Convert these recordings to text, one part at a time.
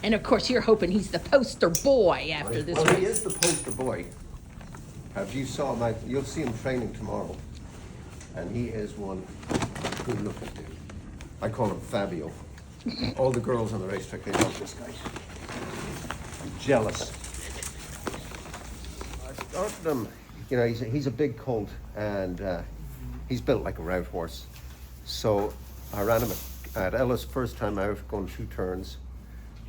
And of course, you're hoping he's the poster boy after this Well, race. he is the poster boy. If you saw him, you'll see him training tomorrow. And he is one good looking dude. I call him Fabio. All the girls on the racetrack, they love this guy. I'm jealous. I started him, you know, he's a big colt, and he's built like a route horse. So I ran him at Ellis first time out, going 2 turns,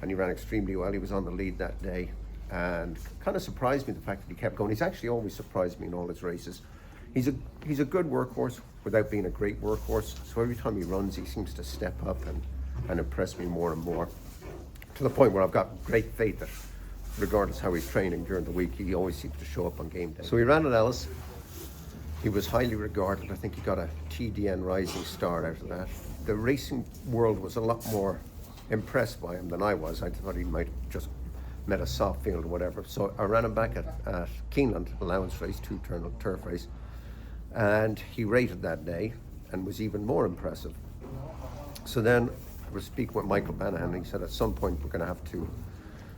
and he ran extremely well. He was on the lead that day, and kind of surprised me the fact that he kept going. He's actually always surprised me in all his races. He's a good workhorse without being a great workhorse. So every time he runs, he seems to step up and impress me more and more, to the point where I've got great faith that regardless how he's training during the week, he always seems to show up on game day. So he ran at Ellis. He was highly regarded. I think he got a TDN Rising Star out of that. The racing world was a lot more impressed by him than I was. I thought he might have just met a soft field or whatever. So I ran him back at Keeneland, allowance race, 2-turn turf race. And he rated that day and was even more impressive. So then I was speaking with Michael Banahan, and he said at some point we're going to have to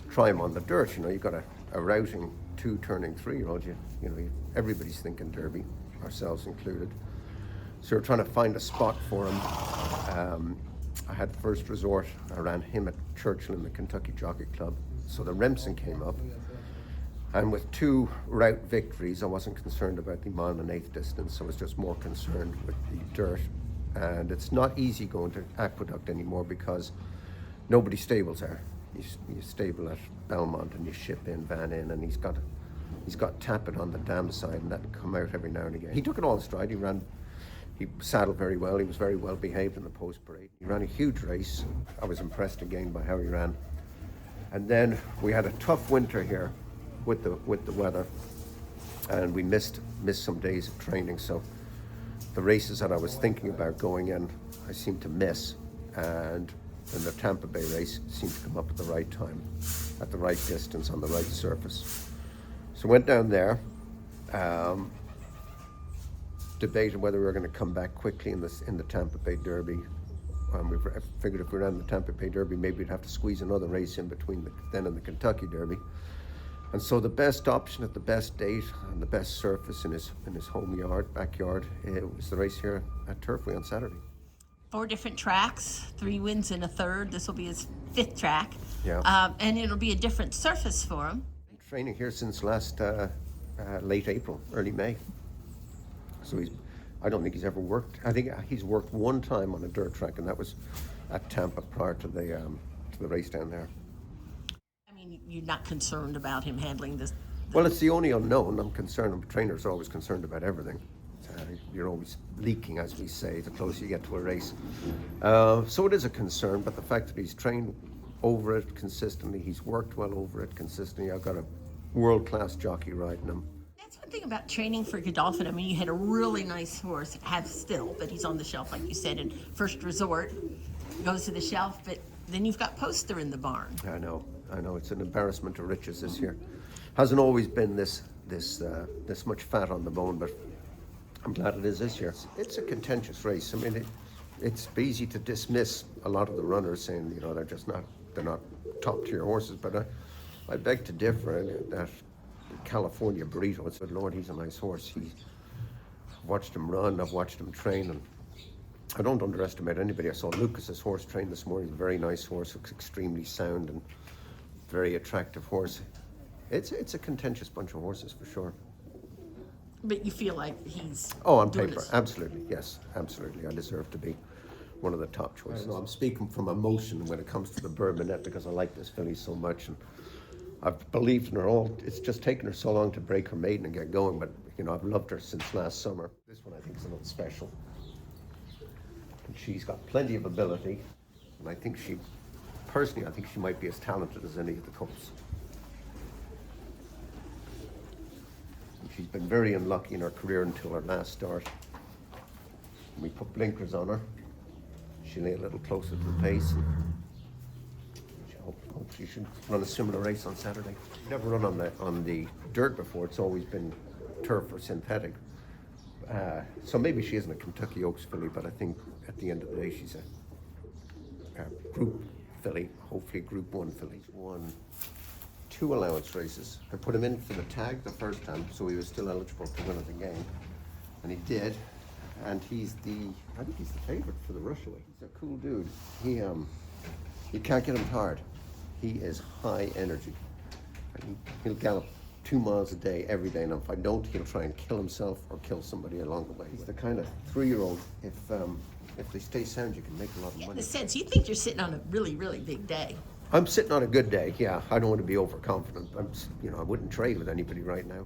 try him on the dirt. You know, you've got a routing 2-turning 3-year-old. You know, everybody's thinking Derby, ourselves included. So we're trying to find a spot for him. I had first resort. I ran him at Churchill in the Kentucky Jockey Club. So the Remsen came up. And with 2 route victories, I wasn't concerned about the 1.125 distance. I was just more concerned with the dirt. And it's not easy going to Aqueduct anymore because nobody stables there. You stable at Belmont and you ship in, van in, and he's got Tappet on the dam side, and that come out every now and again. He took it all in stride. He saddled very well. He was very well behaved in the post parade. He ran a huge race. I was impressed again by how he ran. And then we had a tough winter here with the weather, and we missed some days of training. So the races that I was thinking about going in, I seemed to miss, and the Tampa Bay race seemed to come up at the right time, at the right distance, on the right surface. So went down there, debated whether we were going to come back quickly in the Tampa Bay Derby. We figured if we ran the Tampa Bay Derby, maybe we'd have to squeeze another race in between then and the Kentucky Derby. And so the best option at the best date and the best surface in his backyard, it was the race here at Turfway on Saturday. 4 different tracks, 3 wins and a third. This will be his 5th track. Yeah. And it'll be a different surface for him. Training here since last late April, early May. So I don't think he's ever worked. I think he's worked 1 time on a dirt track, and that was at Tampa prior to the race down there. I mean, you're not concerned about him handling this? Well, it's the only unknown. I'm concerned. Trainers are always concerned about everything. You're always leaking, as we say, the closer you get to a race. So it is a concern, but the fact that he's trained over it consistently, he's worked well over it consistently. I've got a world-class jockey riding him. That's one thing about training for Godolphin. I mean, you had a really nice horse, have still, but he's on the shelf, like you said, in first resort, goes to the shelf, but then you've got Poster in the barn. I know. It's an embarrassment to riches this year. Hasn't always been this much fat on the bone, but I'm glad it is this year. It's a contentious race. I mean, it's easy to dismiss a lot of the runners saying, you know, they're not top tier horses, but I beg to differ. That California Burrito, I said, Lord, he's a nice horse. I've watched him run, I've watched him train, and I don't underestimate anybody. I saw Lucas's horse train this morning. He's a very nice horse, looks extremely sound and very attractive horse. It's a contentious bunch of horses for sure. But you feel like he's on doing paper, this. Absolutely, yes, absolutely. I deserve to be one of the top choices. I'm speaking from emotion when it comes to the Bourbonette because I like this filly so much, and I've believed in her all. It's just taken her so long to break her maiden and get going, but you know, I've loved her since last summer. This one I think is a little special. And she's got plenty of ability, and I think she might be as talented as any of the colts. She's been very unlucky in her career until her last start. We put blinkers on her. She lay a little closer to the pace. And hope she should run a similar race on Saturday. Never run on the dirt before. It's always been turf or synthetic. So maybe she isn't a Kentucky Oaks filly, but I think at the end of the day she's a Group filly, hopefully Group 1 filly. He's won 2 allowance races. I put him in for the tag the first time, so he was still eligible to win at the game. And he did. And I think he's the favorite for the Rushaway. He's a cool dude. You can't get him tired. He is high energy. And he'll gallop 2 miles a day every day, and if I don't, he'll try and kill himself or kill somebody along the way. He's the kind of 3-year-old, if they stay sound, you can make a lot of money. In a sense, you think you're sitting on a really, really big day. I'm sitting on a good day, yeah. I don't want to be overconfident. I wouldn't trade with anybody right now.